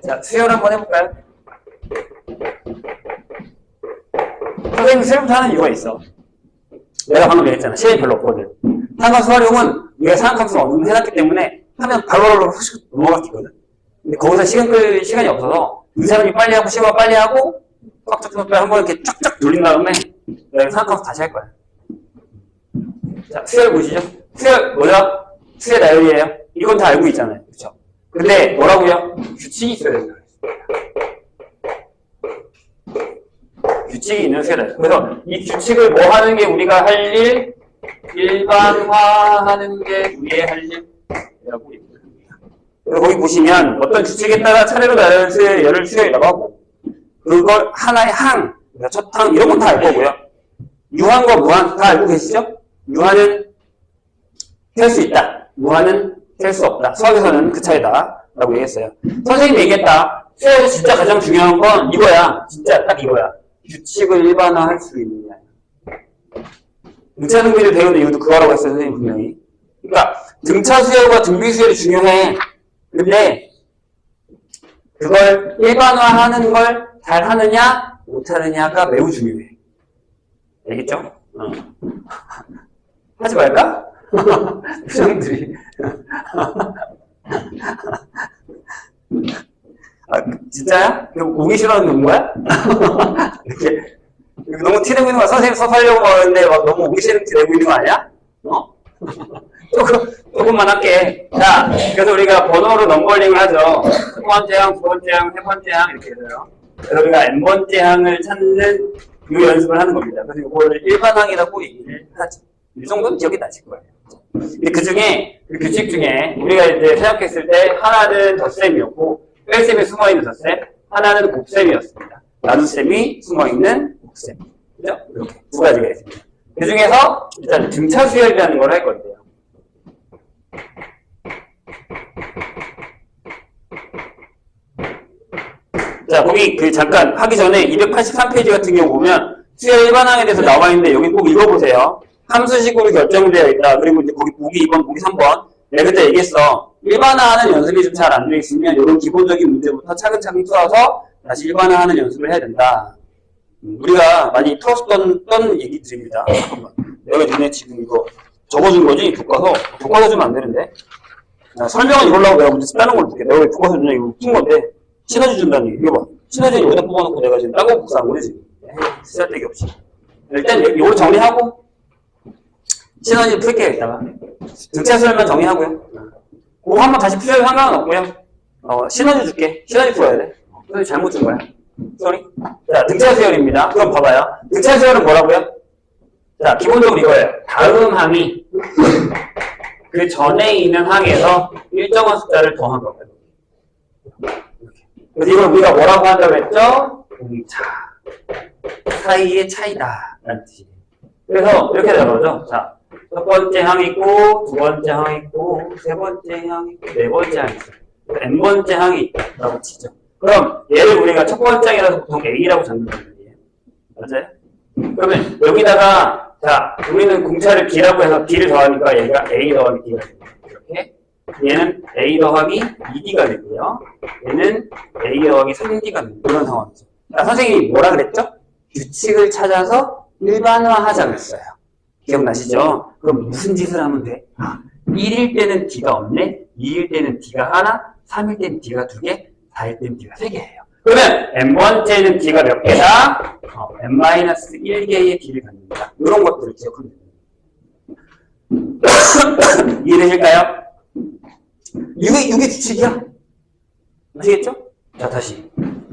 자, 수열 한번 해볼까요? 선생님 수열부터 하는 이유가 있어. 내가 방금 얘기했잖아. 시간이 별로 없거든. 상관수 활용은 우리가 상관값을 어느 정도 해놨기 때문에 하면 바로바로 훅 넘어갔거든. 근데 거기서 시간 끌 시간이 없어서 이 사람이 빨리 하고 시간 빨리 하고 꽉쫙 한번 이렇게 쫙쫙 돌린 다음에 내가 상관값을 다시 할 거야. 자, 수열 보시죠. 수열 뭐죠? 수열 나열이에요. 이건 다 알고 있잖아요. 그렇죠? 근데 뭐라고요? 규칙이 있어야 된다. 규칙이 있는 수열. 그래서 이 규칙을 뭐 하는 게 우리가 할 일, 일반화하는 게 우리의 할 일이라고 얘기합니다. 그래서 거기 보시면 어떤 규칙에 따라 차례로 나열 수열, 열을 수열이라고 하고 그걸 하나의 항, 그러니까 첫 항 이런 건 다 알 거고요. 유한과 무한 다 알고 계시죠? 유한은 셀 수 있다. 무한은 셀 수 없다. 수학에서는 그 차이다. 라고 얘기했어요. 선생님이 얘기했다. 수학에서 진짜 가장 중요한 건 이거야. 진짜 딱 이거야. 규칙을 일반화할 수 있느냐. 등차 등비를 배우는 이유도 그거라고 했어요. 선생님 분명히. 그러니까 등차 수열과 등비 수열이 중요해. 근데 그걸 일반화하는 걸 잘 하느냐 못 하느냐가 매우 중요해. 알겠죠? 하지 말까? 표정들이. 아, 진짜야? 이거 오기 싫어하는 거야? 이렇게. 너무 티내고 있는 거야. 선생님 수업하려고 하는데 막 너무 오기 싫은 티 내고 있는 거 아니야? 조금만 할게. 자, 그래서 우리가 번호로 넘버링을 하죠. 첫 번째 항, 두 번째 항, 세 번째 항 이렇게 해서요. 그래서 우리가 n번째 항을 찾는 이 연습을 하는 겁니다. 그래서 이거를 일반항이라고 얘기를 하죠. 이 정도는 기억이 나실 거예요. 근데 그 중에, 그 규칙 중에 우리가 이제 생각했을 때 하나는 덧셈이었고, 뺄셈이 숨어있는 덧셈, 하나는 곱셈이었습니다. 나눗셈이 숨어있는 곱셈. 그죠? 이렇게 두 가지가 있습니다. 그 중에서 일단 등차 수열이라는 걸 할 건데요. 자, 거기 그 잠깐 하기 전에 283페이지 같은 경우 보면 수열 일반항에 대해서 나와 있는데 여기 꼭 읽어보세요. 함수식으로 결정되어 있다. 그리고 이제 거기 보기 2번, 보기 3번. 내가 그때 얘기했어. 일반화하는 연습이 좀 잘 안 되어 있으면 이런 기본적인 문제부터 차근차근 풀어서 다시 일반화하는 연습을 해야 된다. 우리가 많이 풀었던 얘기들입니다. 잠깐만. 내가 니네 지금 이거 적어준 거지? 교과서 주면 안 되는데. 자, 설명은 이걸로 내가 문제 다른 걸 볼게. 내가 왜 교과서 주냐 이거 푼 건데. 시너지 준다는 얘기. 이거 봐. 시너지 여기다 뽑아놓고 내가 지금 딴 거 복사한 거지 지금. 쓸데기 없이. 일단 이거 정리하고 시너지 풀게요 이따가. 등차 수열만 정리하고요. 그거 한번 다시 풀어도 상관은 없고요. 시너지 줄게. 시너지 풀어야 돼. 시너지 잘못 준 거야. 쏘리. 자, 등차 수열입니다. 그럼 봐봐요. 등차 수열은 뭐라고요? 자, 기본적으로 이거예요. 다음 항이 그 전에 있는 항에서 일정한 숫자를 더한 거예요. 그래서 이걸 우리가 뭐라고 한다고 했죠? 공차 사이의 차이다 라는 뜻이에요. 그래서 이렇게 나오죠. 자, 첫 번째 항 있고 두 번째 항 있고 세 번째 항 있고 네 번째 항 있어요. n번째 항이 있다고 치죠. 그럼 얘를 우리가 첫 번째 항이라서 보통 A라고 잡는다는 얘기예요. 맞아요? 그러면 여기다가 자, 우리는 공차를 B라고 해서 B를 더하니까 얘가 A 더하기 D가 됩니다. 이렇게. 얘는 A 더하기 2D가 되고요. 얘는 A 더하기 3D가 되는 그런 상황이죠. 자, 선생님이 뭐라 그랬죠? 규칙을 찾아서 일반화하자 그랬어요. 기억나시죠? 그럼 무슨 짓을 하면 돼? 1일 때는 D가 없네? 2일 때는 D가 하나? 3일 때는 D가 2개? 4일 때는 D가 3개예요. 그러면 n번째는 D가 몇 개다? n-1개의 D를 갖는다. 이런 것들을 기억하면 됩니다. 이해되실까요? 이게 규칙이야. 아시겠죠? 자, 다시.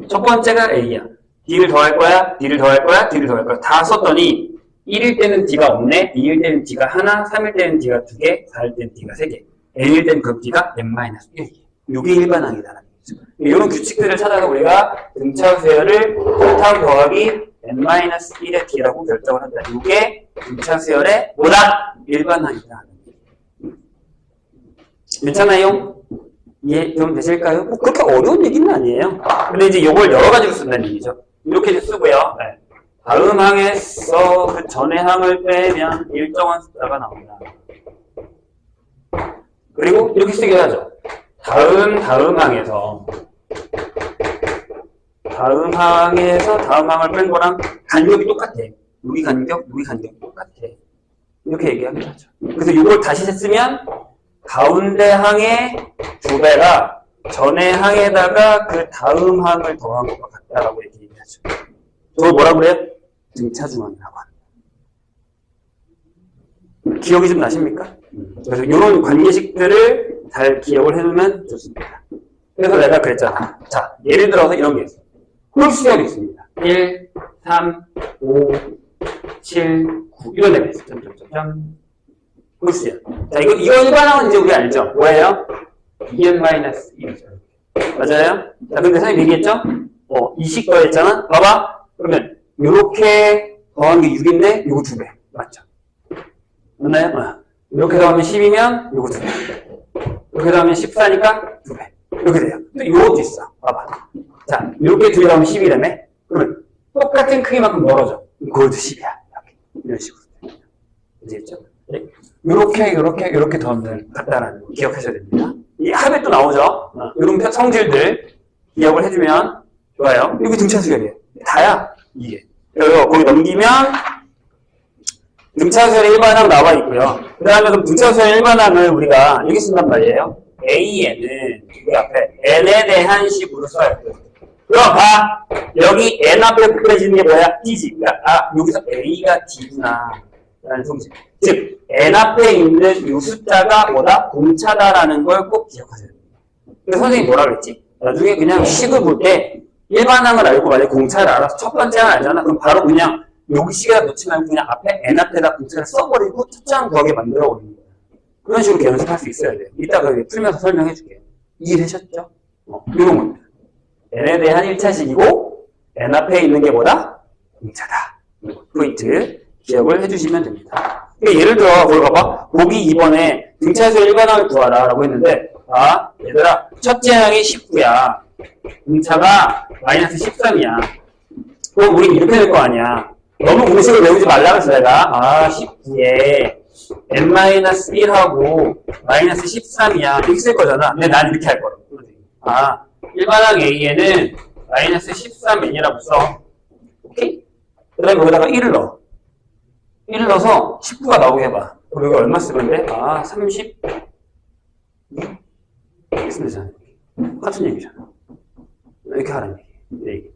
첫 번째가 A야. D를 더할 거야, D를 더할 거야, D를 더할 거야. 다 썼더니 1일 때는 D가 없네, 2일 때는 D가 하나, 3일 때는 D가 2개, 4일 때는 D가 3개. N일 때는 그 D가 n-1개. 이게 일반항이다라는 거죠. 이런 규칙들을 찾아서 우리가 등차 수열을 설탕 더하기 n-1의 D라고 결정을 한다. 이게 등차 수열의 뭐다? 일반항이다. 괜찮아요? 이해 좀 되실까요? 뭐 그렇게 어려운 얘기는 아니에요. 근데 이제 이걸 여러 가지로 쓴다는 얘기죠. 이렇게 쓰고요. 네. 다음 항에서 그 전의 항을 빼면 일정한 숫자가 나온다. 그리고 이렇게 쓰기도 하죠. 다음 항에서 다음 항에서 다음 항을 뺀 거랑 간격이 똑같아. 여기 간격, 여기 간격이 똑같아. 이렇게 얘기하긴 하죠. 그래서 이걸 다시 했으면 가운데 항의 2배가 전의 항에다가 그 다음 항을 더한 것과 같다라고 얘기하죠. 저걸 뭐라고 그래요? 등차중항이라고 합니다. 기억이 좀 나십니까? 그래서 이런 관계식들을 잘 기억을 해두면 좋습니다. 그래서 내가 그랬잖아. 자, 예를 들어서 이런 게 있어. 홀수열이 있습니다. 1, 3, 5, 7, 9 이런 데가 있어. 점점점점. 홀수열. 자, 이거 일반항은 이제 우리 알죠? 뭐예요? 2n-1이죠. 맞아요? 자, 근데 선생님 얘기했죠? 이식 더했잖아? 봐봐. 그러면 요렇게 더한 게 6인데 요거 2배. 맞죠? 맞나요? 이렇게 더하면 10이면 요거 2배. 이렇게 더하면 14니까 2배. 이렇게 돼요. 또 요것도 있어. 봐봐. 자, 이렇게 2개 더하면 10이라며? 그러면 똑같은 크기만큼 멀어져. 그것도 10이야. 이런 식으로. 아시겠죠? 요렇게 더하면 같다라는 거 기억하셔야 됩니다. 이 합에 또 나오죠? 이런 성질들 기억을 해주면 좋아요. 이게 등차수열이에요. 다야, 이게. 그래서 거기 넘기면 등차수열의 일반항 나와 있고요. 그 다음에 그럼 등차수열의 일반항을 우리가 이렇게 쓴단 말이에요. AN은 여기 앞에 N에 대한 식으로 써야 돼요. 그럼 봐! 여기 N 앞에 붙여지는 게 뭐야? D지. 그러니까 여기서 A가 D구나 라는 성질. 즉 N 앞에 있는 이 숫자가 뭐다? 공차다라는 걸 꼭 기억하셔야 됩니다. 그래서 선생님이 뭐라 그랬지? 나중에 그냥 식을 볼 때 일반항을 알고 만약에 공차를 알아서 첫 번째 항 알잖아. 그럼 바로 그냥 여기 식에다 놓지 말고 그냥 앞에 N 앞에다 공차를 써버리고 첫째 항 더하게 만들어 버리는 거예요. 그런 식으로 연습할 수 있어야 돼요. 이따가 풀면서 설명해 줄게요. 이해되셨죠? 이런 겁니다. N에 대한 1차식이고 N 앞에 있는 게 뭐다? 공차다. 포인트 기억을 해주시면 됩니다. 예를 들어 거기 봐봐. 보기 2번에 등차수열 일반항을 구하라 라고 했는데 얘들아 첫째 항이 19야. 공차가 마이너스 13이야. 그럼 우린 이렇게 될 거 아니야. 너무 공식을 외우지 말라 그래서 내가 19에 n-1하고 마이너스 13이야. 이렇게 쓸 거잖아. 근데 난 이렇게 할 거라고. 일반항 A에는 마이너스 13n이라고 써. 오케이? 그 다음에 거기다가 1을 넣어. 1을 넣어서 19가 나오게 해봐. 그럼 여기 얼마 쓰면 돼? 30? 이렇게 쓰면 되잖아. 같은 얘기잖아. 이렇게 하라는 얘기.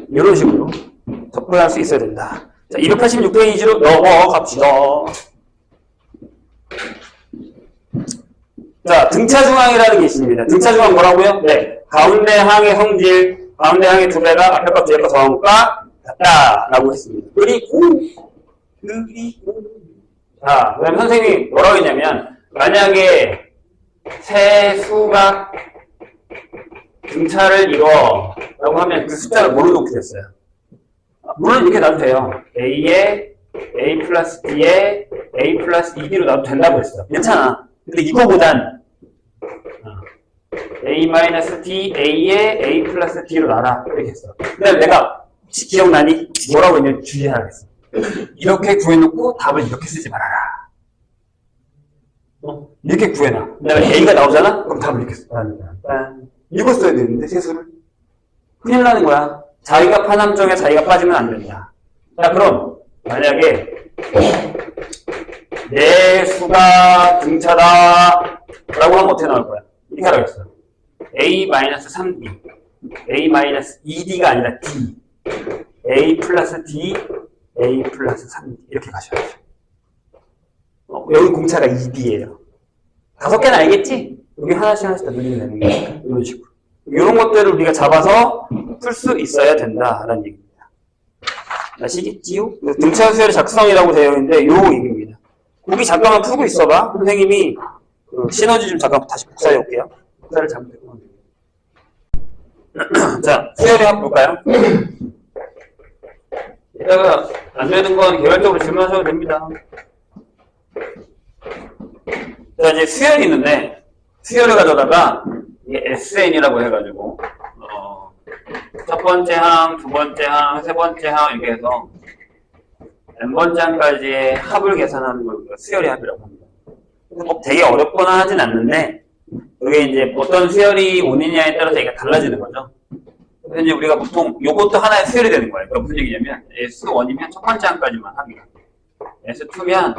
이런 식으로 접근할 수 있어야 된다. 자, 286페이지로 넘어갑시다. 자, 등차중항이라는 게 있습니다. 등차중항 뭐라고요? 네. 가운데 항의 성질, 가운데 항의 2배가 앞에 거 뒤에 거 더한 것과 같다라고 했습니다. 그리고 자, 그다음 선생님이 뭐라고 했냐면 만약에 세 수가 등차를 이뤄 라고 하면 그 숫자를 뭘로 놓게 됐어요? 물론 이렇게 놔도 돼요. A에 A 플러스 B에 A 플러스 2B로 놔도 된다고 했어. 괜찮아. 근데 이거보단 A 마이너스 D A에 A 플러스 D로 놔라 이렇게 했어. 근데 내가 혹시 기억나니? 뭐라고 했냐면 주의하라 했어. 이렇게 구해놓고 답을 이렇게 쓰지 말아라. 이렇게 구해놔. 내가 A가 나오잖아? 그럼 답을 이렇게 써. 이거 써야 되는데 세수를 큰일 나는 거야. 자기가 판 함정에 자기가 빠지면 안 된다. 자, 그럼 만약에 내 수가 등차다 라고 하면 어떻게 나올 거야? 이렇게 하라고 했어. A-3D A-2D가 아니라 D A 플러스 D A 플러스 3D 이렇게 가셔야죠. 여기 공차가 2D예요. 5개는 알겠지? 여기 하나씩 다 늘리면 되는 거니까 이런 식으로. 이런 것들을 우리가 잡아서 풀 수 있어야 된다라는 얘기입니다. 아시겠지요? 등차수열의 작성이라고 되어 있는데 요 얘기입니다. 거기 잠깐만 풀고 있어봐. 선생님이 시너지 좀 잠깐 다시 복사해 올게요. 복사를 잘못했구나. 자, 수열의 합 볼까요? 이따가 안 되는 건 개별적으로 질문하셔도 됩니다. 자, 이제 수열이 있는데 수열을 가져다가 이게 SN이라고 해가지고 첫 번째 항, 두 번째 항, 세 번째 항 이렇게 해서 n번째 항까지의 합을 계산하는 걸 우리가 수열의 합이라고 합니다. 뭐 되게 어렵거나 하진 않는데 이게 이제 어떤 수열이 오느냐에 따라서 이게 달라지는 거죠. 그래서 이제 우리가 보통 요것도 하나의 수열이 되는 거예요. 그럼 무슨 얘기냐면 S1이면 첫 번째 항까지만 하기가, S2면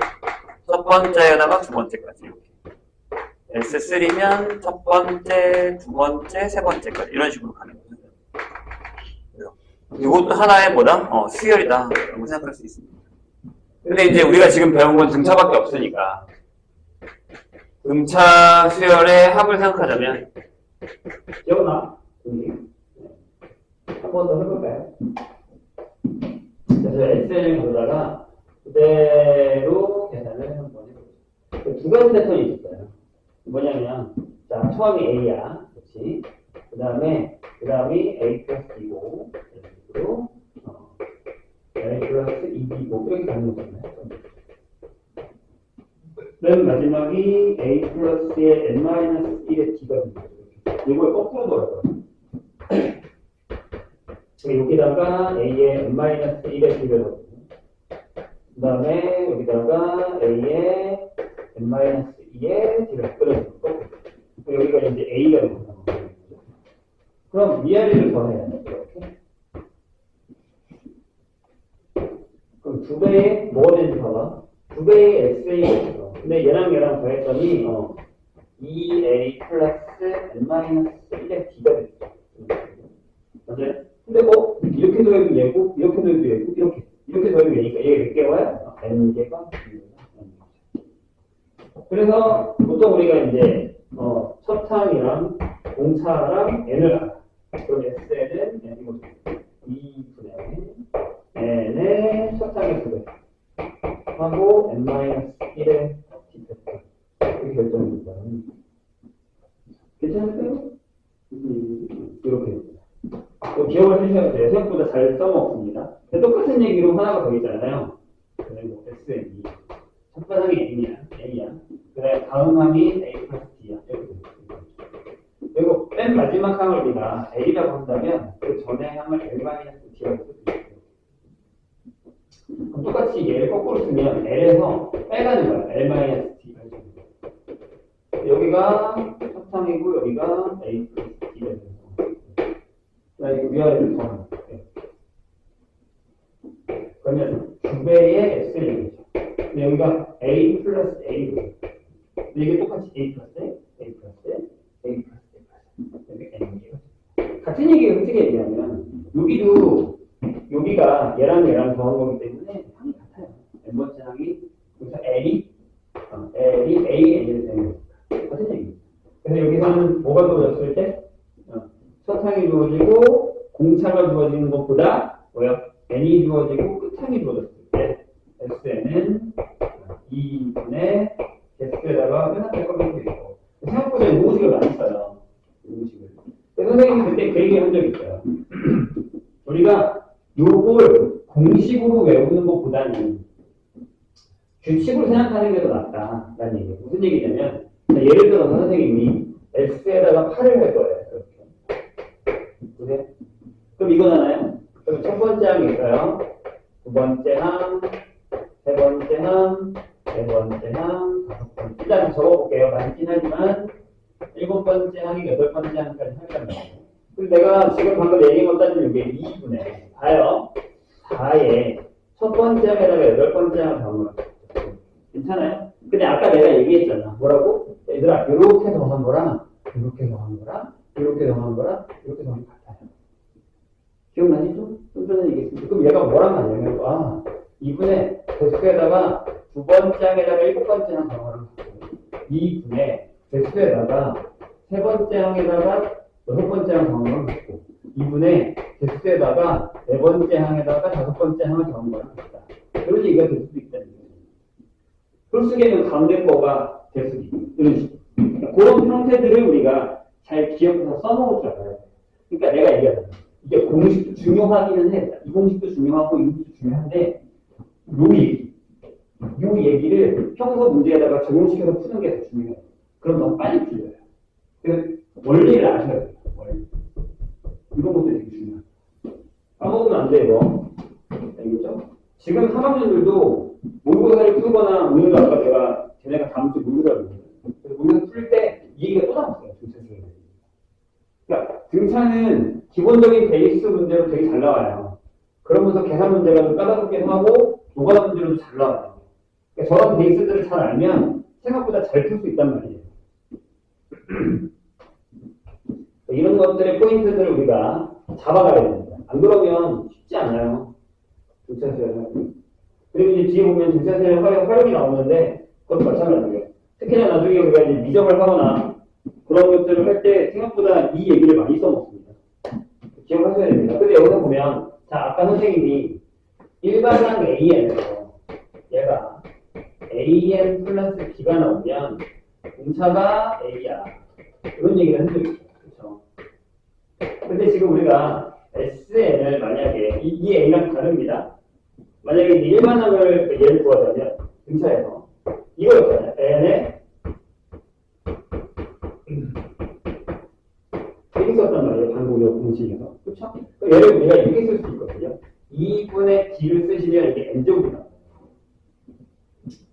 첫 번째에다가 두 번째까지 이렇게, S3면 첫 번째, 두 번째, 세 번째까지 이런 식으로 가는 거죠. 이것도 하나의 뭐다? 수열이다 라고 생각할 수 있습니다. 근데 이제 우리가 지금 배운 건 등차밖에 없으니까 등차 수열의 합을 생각하자면, 기억나? 한 번 더 해볼까요? 그래서 SN을 가져다가 그대로 계산을 한번 해보죠. 두 가지 패턴이 있었어요. 뭐냐면, 자, 처음이 A야. 그렇지? 그 다음이 A 플러스 B고, 이런 식으로, A 플러스 2B고, 이렇게 가는 거잖아요. 맨 마지막이 A 플러스의 N-1의 D가 됩니다. 이걸 거꾸로 넣어요. 여기다가 A의 N-1의 D를 넣고, 그 다음에 여기다가 A의 N-2의 D를 끌어주고, 여기가 이제 A가 되는 거예요. 그럼 위아래를 더해야 돼요. 이렇게. 그럼 두 배의 뭐가 되는지 봐봐. 두 배의 SA가 근데 얘랑 더했더니 2A 플러스 N-1의 D가 됐죠. 맞아요? 근데 뭐 이렇게 더해도 얘고 이렇게 더해도 얘고 이렇게 더해도 얘니까 얘가 몇 개가요? N개가 그래서 보통 우리가 이제 첫항이랑 공차랑 N을 알아. 그럼 SN은 N이고 2분의 N의 첫항의 2배 하고 N-1의 D팩터 이렇게 결정됩니다. 괜찮을까요? 이렇게 됩니다. 기억을 해주셔야 돼요. 생각보다 잘 써먹습니다. 똑같은 얘기로 하나가 더 있잖아요. 그리고 SN이 첫 반항이 A야. 그 다음에 다음 항이 A 플러스 D야. 그리고 맨 마지막 항을 우리가 A라고 한다면 그 전에 항을 L-D라고 쓸 수 있어요. 그럼 똑같이 얘를 거꾸로 쓰면 L에서 빼가는 거야. L-D가 여기가 첫 항이고 여기가 A 플러스 D가 되는 거야. 자, 이거 위아래를 더하는 거예요. 그러면 두 배의 X를 얘기하죠. 근데 여기가 A 플러스 A고, 근데 이게 똑같이 A 플러스 A 플러스 A 플러스 A 플러스 N. 같은 얘기를 어떻게 얘기하면, 여기가 얘랑 더한 거기 때문에 항이 같아요. N번째 항이, 여기서 L이 A, N을 되는 거니까. 같은 얘기입니다. 그래서 여기서는 뭐가 주어졌을 때? 첫항이 주어지고 공차가 주어지는 것보다 N이 주어지고 끝항이 주어졌을 때 SN은 2분의 S에다가 끝났을 거라고 되고, 생각보다 요식을 많이 써요. 요식을. 선생님이 그때 그 얘기 한 적이 있어요. 우리가 요걸 공식으로 외우는 것보다는 규칙으로 생각하는 게 더 낫다라는 얘기예요. 무슨 얘기냐면, 예를 들어서 선생님이 S에다가 8을 할 거예요. 그래? 그럼 이거잖아요. 그럼 첫 번째 항이 있어요. 두 번째 항, 세 번째 항, 네 번째 항, 다섯 번째. 일단 적어볼게요. 많긴 하지만 일곱 번째 항이 여덟 번째 항까지 할까요? 그리고 내가 지금 방금 얘기한 것 따지면 이게 2분의 봐요. 4에 첫 번째 항에다가 여덟 번째 항을 더한 거야. 괜찮아요? 근데 아까 내가 얘기했잖아. 뭐라고? 얘들아, 이렇게 더한 거랑 이렇게 더한 거랑 이렇게 더한 거랑 이렇게 더한 거 같아요. 기억나시죠? 좀 전에 얘기했습니다. 그럼 얘가 뭐란 말이냐면, 2분의 개수에다가 두 번째 항에다가 일곱 번째 항 더하는 거고, 2분의 개수에다가 세 번째 항에다가 여섯 번째 항 더하는 거고, 2분의 개수에다가 네 번째 항에다가 다섯 번째 항을 더하는 거랑 같다. 그런 얘기가 될 수도 있다는 거예요. 풀쓰기는 가운데 거가 개수기. 이런 식으로. 그런 형태들을 우리가 잘 기억해서 써먹을 줄 알아요. 그러니까 내가 얘기하잖아. 이게 공식도 중요하기는 해. 이 공식도 중요하고 이 공식도 중요한데, 요 얘기를 평소 문제에다가 적용시켜서 푸는 게 더 중요해요. 그럼 너무 빨리 풀려요. 그래서 원리를 아셔야 돼요. 원리. 이런 것도 되게 중요해요. 까먹으면 안 돼요. 알겠죠? 지금 3학년들도 모의고사를 풀거나 오늘 아까 내가 쟤네가 다음 주 모의고사를 모의고사 풀 때 이 얘기가 또 나왔어요. 등차 수열에. 그러니까 등차는 기본적인 베이스 문제로 되게 잘 나와요. 그러면서 계산 문제가 좀 까다롭기도 하고 노가다 문제로도 잘 나와요. 그러니까 저런 베이스들을 잘 알면 생각보다 잘 풀 수 있단 말이에요. 이런 것들의 포인트들을 우리가 잡아가야 됩니다. 안 그러면 쉽지 않아요. 등차수열은. 그리고 이제 뒤에 보면 등차수열 활용이 나오는데 그것도 마찬가지예요. 특히나 나중에 우리가 이제 미적을 하거나 그런 것들을 할 때 생각보다 이 얘기를 많이 써먹습니다. 기억하셔야 됩니다. 근데 여기서 보면 자 아까 선생님이 일반항 AN에서 얘가 AN 플러스 B가 나오면 공차가 A야. 이런 얘기를 한 적이 있어요. 그렇죠? 근데 지금 우리가 SN을 만약에 이 A랑 다릅니다. 만약에 이제 일반항을 예를 구하자면 등차에서 이거였잖아요. N에 이렇게 썼단 말이에요. 방금 우리가 공식에서. 그렇죠? 예를 우리가 이렇게 쓸 수 있거든요. 2분의 D를 쓰시면 이게 N제곱이 나와요.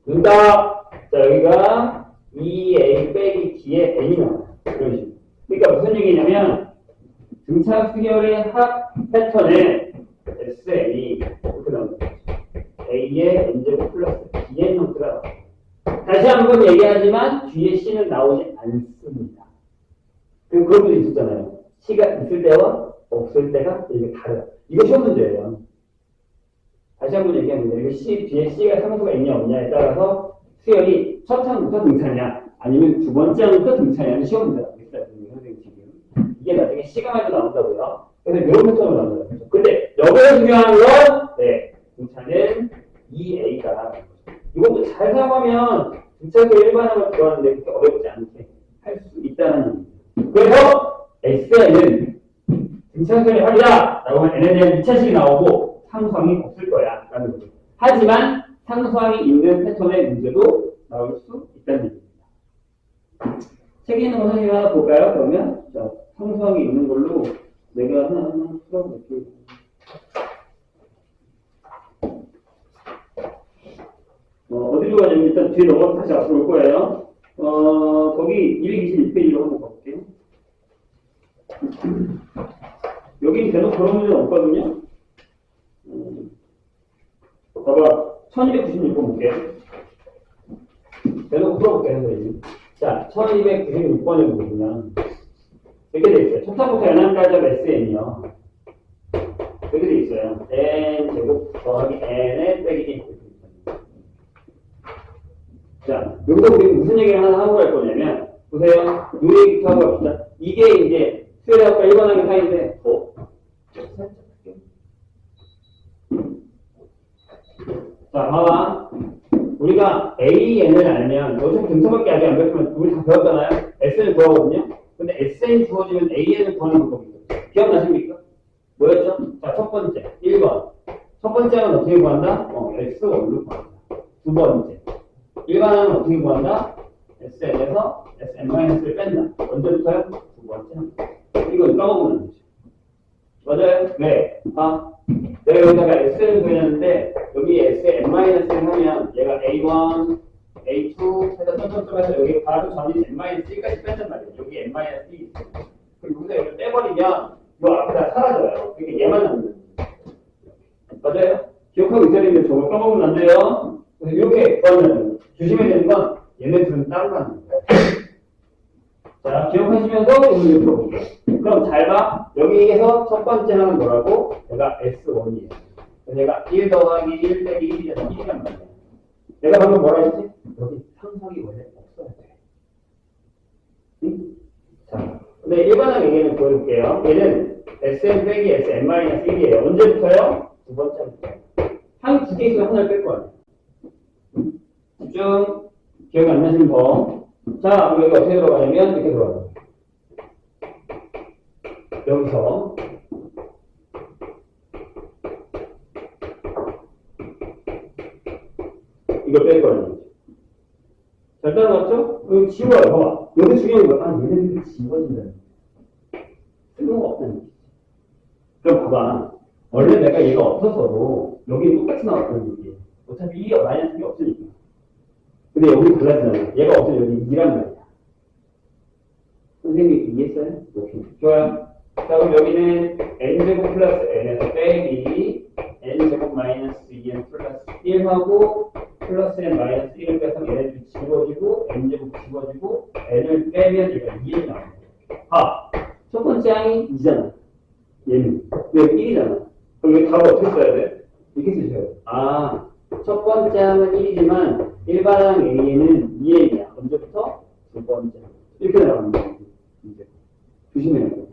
눈다. 자, 여기가 2A 빼기 D의 N이 나와요. 이런 식으로. 그러니까 무슨 얘기냐면 등차 수열의 합 패턴에 SN이 이렇게 나옵니다. A의 N제곱 플러스 B의 형태가 나와요. 다시 한번 얘기하지만 뒤에 C는 나오지 않습니다. 그럼 그런 분이 있었잖아요. C가 있을 때와 없을 때가 이게 다르다. 이거 시험 문제예요. 다시 한번 얘기하면 이거 C, 뒤에 C가 상수가 있냐 없냐에 따라서 수열이 첫 항부터 등차냐 아니면 두 번째 항부터 등차냐는 시험 문제가 있어요. 선생님 지금. 이게 나중에 C가 마저 나온다고요. 그래서 이런 패턴으로 나온다고요. 근데 여기서 중요한 건 등차는 2A가 이것도 잘 사용하면 등차수 일반항을 구하는데 그렇게 어렵지 않게 할 수 있다는 얘기입니다. 그래서 SN은 등차수의 합이다! 라고 하면 N에 대한 2차식이 나오고 상수항이 없을 거야. 라는 거죠. 하지만 상수항이 있는 패턴의 문제도 나올 수 있다는 얘기입니다. 책에 있는 거 선생님 하나 볼까요? 그러면 자, 상수항이 있는 걸로 내가 하나 풀어볼게요. 어디로 가냐면 일단 뒤에 넘어서 다시 앞으로 올 거예요. 거기 226페이지로 한번 가볼게요. 여기 대놓고 그런 문제는 없거든요. 봐봐. 1296번 볼게요. 대놓고 풀어볼게요, 선생님. 자, 1296번에 보면 이렇게 돼 있어요. 첫 항부터 n항까지 SN이요. 이렇게 돼 있어요. n 제곱 더하기 n의 빼기 자, 여기서 우리 무슨 얘기를 하나 하고 갈 거냐면, 보세요. 요 얘기부터 하고 갑시다. 이게 이제 수열학과 일반항의 사이인데, 자, 봐봐. 우리가 AN을 알면, 여기서 등차밖에 아직 안 배웠지만, 우리 다 배웠잖아요? SN을 구하거든요? 근데 SN이 주어지면 AN을 구하는 방법이 있어요. 기억나십니까? 뭐였죠? 자, 첫 번째, 1번. 첫 번째는 어떻게 구한다? S1로 구한다. 두 번째. 일반항은 어떻게 구한다? SN에서 SN-를 뺀다. 언제부터요? 두 번째. 이거 까먹으면 안 되죠. 맞아요? 왜? 내가 여기다가 SN을 구했는데, 여기 SN-을 하면 얘가 A1, A2, 해서 점점점해서 여기 바로 전이 N-1까지 뺀단 말이에요. 여기 N-1 있어요. 그리고 여기서 여기를 빼버리면, 이 앞에다 사라져요. 그러니까 얘만 남는 거예요. 맞아요? 기억하고 있어야 되는데 저걸 까먹으면 안 돼요. 그래서 이렇게 구하면 조심해야 되는 건 얘네 둘은 따로 가는 거예요. 자, 기억하시면서 오늘 풀어볼게요. 그럼 잘 봐. 여기에서 첫 번째 하는 뭐라고? 얘가 S1이에요. 얘가 1 더하기 1 빼기 1이라서 1이란 말이에요. 내가 방금 뭐라 했지? 여기 상상이 원래 없어야 돼. 응? 자, 근데 일반항 얘기는 보여줄게요. 얘는 Sn 빼기 Sn-1이에요. 언제부터요? 두 번째부터. 한 두 개 있으면 하나를 뺄 거예요. 집중. 기억이 안 나시면 더. 자, 그럼 여기 어떻게 들어가냐면 이렇게 들어가요. 여기서 이걸 뺄 거예요. 잘 따라갔죠? 여기 지워요. 봐봐. 여기 중요한 거. 얘네들이 지워진다. 쓸모가 없다는 얘기지. 그럼 봐봐. 원래 내가 얘가 없었어도 여기 똑같이 나왔다는 얘기예요. 어차피 이 마이너스 1이 없으니까. 근데 여기 달라지잖아요. 얘가 없으면 여기 2란 말이야. 선생님이 이해했어요? 오케이. 좋아요. 자, 그럼 여기는 n제곱 플러스 n에서 빼기 n제곱 마이너스 2n 플러스 1하고 플러스 n 마이너스 1을 빼서 얘네들이 지워지고 n제곱 지워지고 n을 빼면 얘가 2이 나옵니다. 봐. 첫 번째 항이 2잖아. 얘는. 왜 1이잖아. 그럼 여기 답을 어떻게 써야 돼? 이렇게 쓰셔야 돼. 아, 첫 번째 항은 1이지만 일반항 A에는 2n이야. 언제부터? 두 번째. 이렇게 나갑니다. 이제. 조심해야 돼.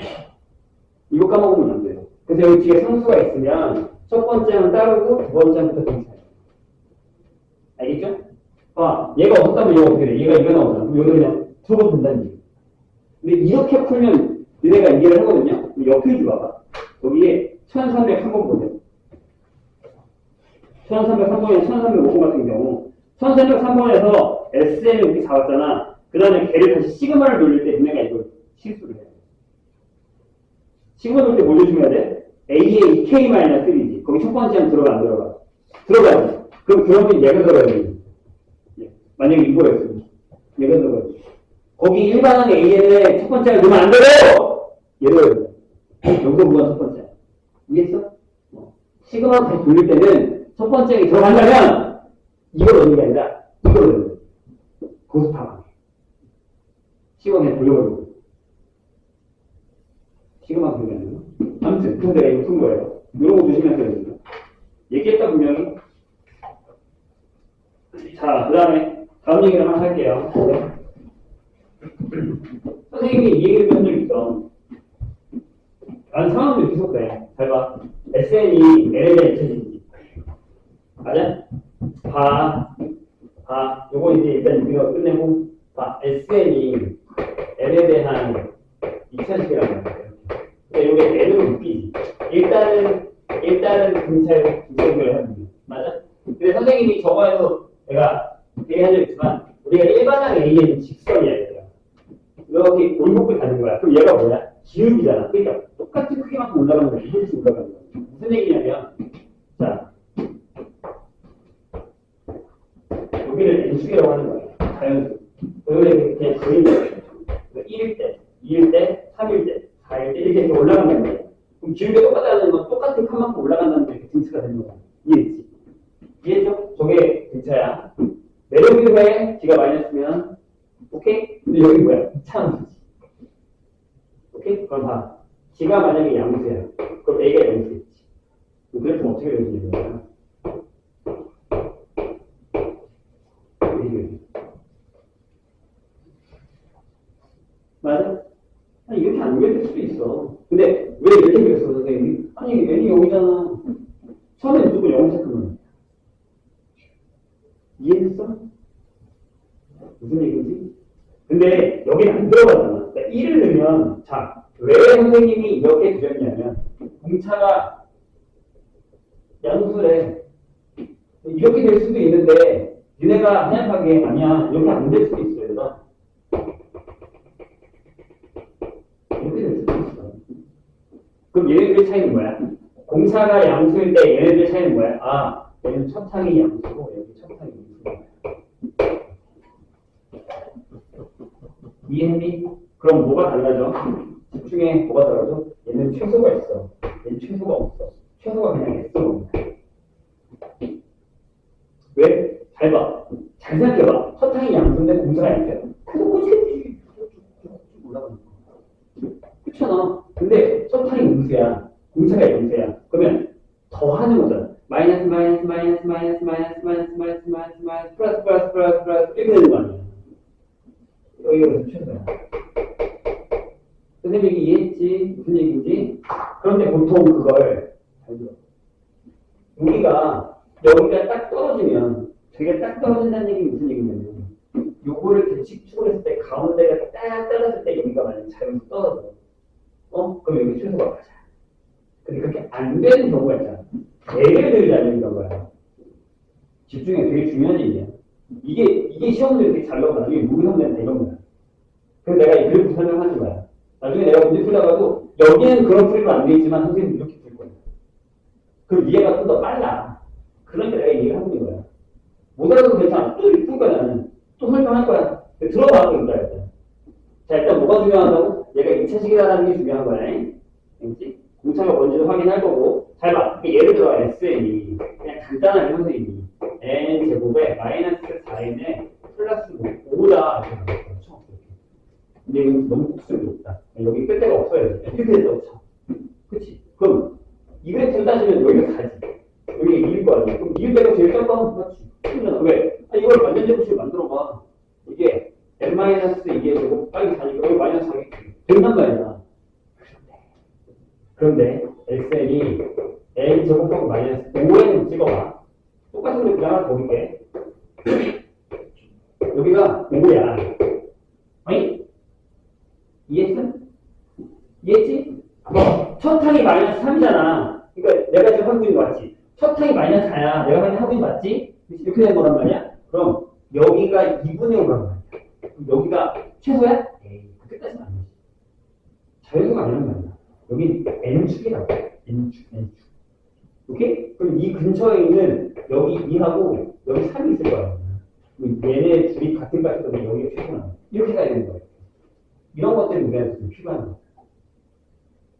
이거 까먹으면 안 돼요. 그래서 여기 뒤에 상수가 있으면 첫 번째 항은 따르고 두 번째 항부터 동사예요. 알겠죠? 아, 얘가 없었다면 얘가 어떻게 돼? 얘가 이거 나오잖아. 그럼 여기 그냥 적어둔다는 얘기. 근데 이렇게 풀면 너네가 이해를 하거든요? 옆에 좀 봐봐. 여기에 1303번 보세요. 1303번에 1305번 같은 경우 1303번에서 SN을 이렇게 잡았잖아. 그 다음에 걔를 다시 시그마를 돌릴 때 너네가 이걸 실수를 해요. 시그마 돌릴 때 뭘 조심해야 돼? A의 2K-3이지. 거기 첫 번째는 들어가 안 들어가? 들어가야지. 그럼 그러면 얘가 들어가야 돼. 만약에 이거였으면 얘가 들어가야 돼. 거기 일반항 A에는 첫 번째가 넣으면 안 되고 얘를 여기서 무한 첫 번째. 이해했어? 시그마 다시 돌릴 때는 첫 번째가 들어간다면 이걸 넣는 게 아니라 이걸 넣는 거야. 거기서 다 망해. 시그마 그냥 돌려버리고. 시그마 돌리는 거. 아무튼 그래서 내가 이거 푼 거예요. 이런 거 조심해야 됩니다. 얘기했다 분명히. 자, 그 다음에 다음 얘기를 하나 할게요. 선생님이 이 얘기를 한 적 있어. 나는 상황도 이렇게 속해. 잘 봐. SN이 N에 대한 잊혀지지. 맞아? 요거 이제 일단 우리가 끝내고, SN이 N에 대한 잊혀지기라고 하는 거예요. 그러니까 요게 N으로 묶이지. 일단은 근처에 연결을 하는 거예요. 맞아? 근데 선생님이 저거에서 내가 얘기한 적 있지만, 우리가 일반항 A에는 직선이야, 얘들아. 이렇게 골목을 가는 거야. 그럼 얘가 뭐야? 기울기잖아. 그러니까 똑같은 크기만큼 올라가는 거야. 이렇게 올라가는 거야. 무슨 얘기냐면, 자, 여기를 N축이라고 하는 거야. 자연수. 여기를 그냥 그린 거야. 1일 때, 2일 때, 3일 때, 4일 때 이렇게 올라간다는 거야. 그럼 기울기가 똑같다는 건 똑같은 칸만큼 올라간다는 게 등차가 되는 거야. 이해했지? 이해했죠? 저게 등차야. 내려오기도 해. D가 마이너스면. 오케이? 근데 여기 뭐야? 2차 함수지. 오케이? 그럼 봐. D가 만약에 양수야. 그럼 A가 양수겠지. 그래서 어떻게 되느냐. 맞아? 아니, 이렇게 안 그릴 수도 있어. 근데 왜 이렇게 그렸어, 선생님이? 아니, N이 0이잖아. 처음에 무조건 0을 시작하면. 이해했어? 무슨 얘기지? 근데 여기는 안 들어가잖아. 그러니까 1을 넣으면, 자, 왜 선생님이 이렇게 그렸냐면, 공차가 양수래. 이렇게 될 수도 있는데, 니네가 생각하기에 아니야. 이렇게 안 될 수도 있어, 얘들아. 이렇게 될 수도 있어. 그럼 얘네들의 차이는 뭐야? 공차가 양수일 때 얘네들의 차이는 뭐야? 아, 얘는 첫 항이 양수고, 여기 첫 항이 양수고. 이해했니? 그럼 뭐가 달라져? 집중해. 뭐가 달라져? 얘는 최소가 있어. 얘는 최소가 없어. 최소가 그냥 S로. 왜? 잘 봐. 잘 생각해봐. 첫 항이 양수인데 공차가 양수야. 그래서 꼬치겠지. 올라가는 거. 그렇잖아. 근데 첫 항이 음수야. 공차가 양수야. 그러면 더 하는 거잖아. 마이너스 플러스 이렇게 되는 거 아니야. 여기가 무슨 최소야. 선생님 얘기 이해했지? 무슨 얘기인지? 그런데 보통 그걸 잘 들어. 여기가 딱 떨어지면 되게 딱 떨어진다는 얘기 무슨 얘기냐면 요거를 대칭축을 했을 때 가운데가 딱 떨어질 때 여기가 만약에 자연수 떨어져. 그럼 여기 최소가 맞아. 근데 그렇게 안 되는 경우가 있잖아. 예를 들자는 경우야. 집중해. 되게 중요한 얘기야. 이게 시험들 이렇게 잘 나오고 나중에 모의성대는 다 이런 거야. 그래서 내가 이 그래프 설명하는 거야. 나중에 내가 문제 풀다가도 여기는 그런 풀이로 안 돼 있지만 선생님 이렇게 풀 거야. 그럼 이해가 좀 더 빨라. 그러니까 내가 얘기를 하고 있는 거야. 못 알아도 괜찮아. 또 이렇게 풀 거야 나는. 또 설명할 거야. 들어봐. 그러니까 일단. 자, 일단 뭐가 중요하다고? 얘가 2차식이라는 게 중요한 거야. 알겠지? 공차가 뭔지도 확인할 거고. 잘 봐. 예를 들어 SN이 그냥 간단하게 선생님이 n 제곱에 마이너스 4n에 플러스 5다 이렇게 나왔어. 근데 이건 너무 복수력이 높다. 여기 끌 데가 없어야지. 이렇게 된다고 쳐. 그치? 그럼 이 그래프를 따지면 여기가 4지. 여기 2일 거 아니야. 그럼 2일 때가 제일 작고 하면 맞지? 왜? 이걸 완전 제곱식 만들어봐. 이게 n-2의 제곱 빨리 4니까 여기 마이너스 4이 된단 말이야. 그런데 SN이 n 제곱하고 마이너스 5n 찍어봐. 똑같은 거 그냥 하나 더 볼게. 여기가 5야. 아니? 이해했어? 이해했지? 첫 항이 마이너스 3이잖아. 그러니까 내가 지금 하고 있는 거 맞지? 첫 항이 마이너스 4야. 내가 하고 있는 거 맞지? 이렇게 된 거란 말이야? 그럼 여기가 2분의 5란 말이야. 그럼 여기가 최소야? 에이, 그때까지는 아니지. 자연수가 아니란 말이야. 여기 n축이라고. n축. 오케이? 그럼 이 근처에 있는 여기 2하고 여기 3이 있을 거야. 얘네 둘이 같은 값이거든. 여기가 최소나. 이렇게 가야 되는 거야. 이런 것들이 우리한테 좀 필요한 거야.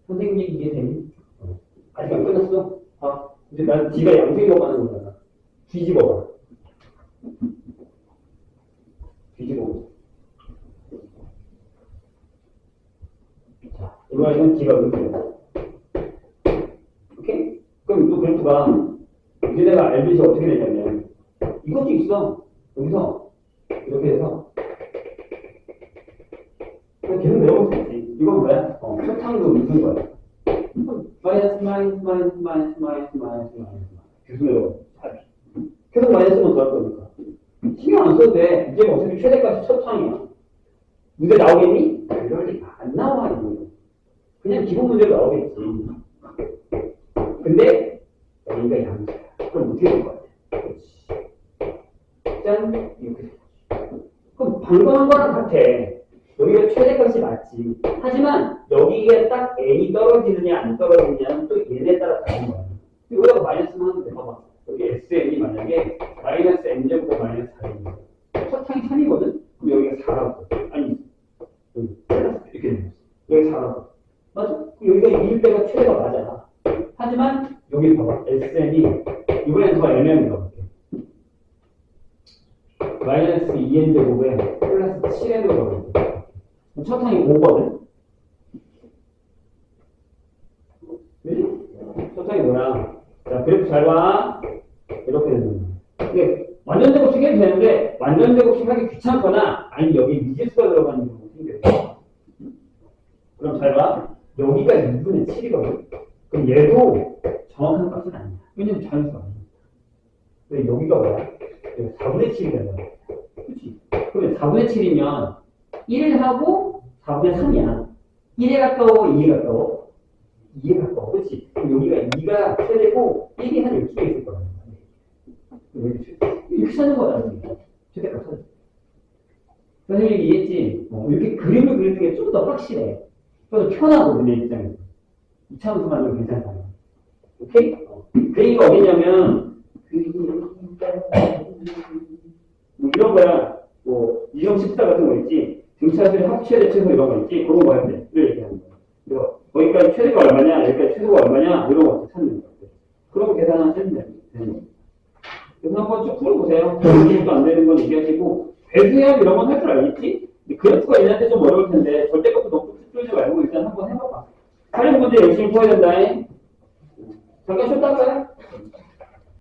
선생님 얘기 이해되니? 아직 안 끝났어? 이제 난 D가 양수이라고 하는 거잖아. 뒤집어봐. 뒤집어. 자, 이거는 D가 음수야. 오케이? 그럼 또 그래프가 이제 내가 알듯이 어떻게 되냐면 이것도 있어. 여기서 이렇게 해서 계속 내려올 수 있지. 이건 뭐야? 첫 항도 무슨 거야? 마이너스. 계속 내려와. 계속 마이너스만 더할 거니까. 신경 안 써도 돼. 이제 어차피 최대값이 첫 항이야. 문제 나오겠니? 이럴 리가 안 나와, 이거. 그냥 기본 문제로 나오겠지. 근데 여기가 양수야. 그럼 어떻게 될 것 같아? 그렇지. 짠! 이렇게 돼. 그럼 방금 한 거랑 같아. 여기가 최대값이 맞지. 하지만 여기가 딱 n이 떨어지느냐 안 떨어지느냐는 또 얘네 따라 다른 거야. 여기다가 마이너스만 하면 돼. 봐봐. 여기 SN이 만약에 마이너스 n제곱 마이너스 4입니다. 첫 항이 3이거든? 그럼 여기가 4라고. 아니, 여기 이렇게 되는 거지. 여기 4라고. 맞아? 여기가 2일 때가 최대가 맞아. 하지만 여기 봐봐. SN이 이번엔 더 애매하게 가볼게. 마이너스 2n제곱에 플러스 7n으로 가볼게. 첫 항이 5거든? 그지? 첫 항이 뭐야? 자, 그래프 잘 봐. 이렇게 되는 거야. 이게 완전 제곱식 해도 되는데, 완전 제곱식 하기 귀찮거나, 아니, 여기 미지수가 들어가는 경우가 생겨요. 그럼 잘 봐. 여기가 2분의 7이거든? 그럼 얘도 정확한 값은 아니야. 왜냐면 자연수가 아니야. 근데 여기가 뭐야? 여기 4분의 7이 된다. 그치? 그러면 4분의 7이면 1하고 4분의 3이야. 1에 가까워, 2에 가까워? 2에 가까워. 그치? 그럼 여기가 2가 최대고 1이 한 12개 있을 거야. 이렇게 찾는 거야. 최대값 찾는. 선생님이 이해했지? 이렇게 그림을 그리는 게 좀 더 확실해. 좀 더 편하고, 내 입장에서. 2차원수만으로 괜찮다. 오케이? 그러니까 어디냐면, 뭐 이런 거야. 뭐, 이점 14 같은 거 있지? 등차수의 합체대 최소 이런 거 있지? 그런 거 할 때. 이걸 얘기하는 거야. 그래서, 거기까지 최대가 얼마냐, 여기까지 최소가 얼마냐, 이런 거 찾는 거야. 그런 거 계산하시면 되는 거야. 그래서 한번 쭉 풀어보세요. 이해도 안 되는 건 얘기하시고, 배수형 이런 건 할 줄 알겠지? 그래프가 얘네한테 좀 어려울 텐데, 절대값도 너무 풀지 말고 일단 한번 해봐봐. 사령 문제 열심히 풀어야 된다. 잠깐 쉬었다가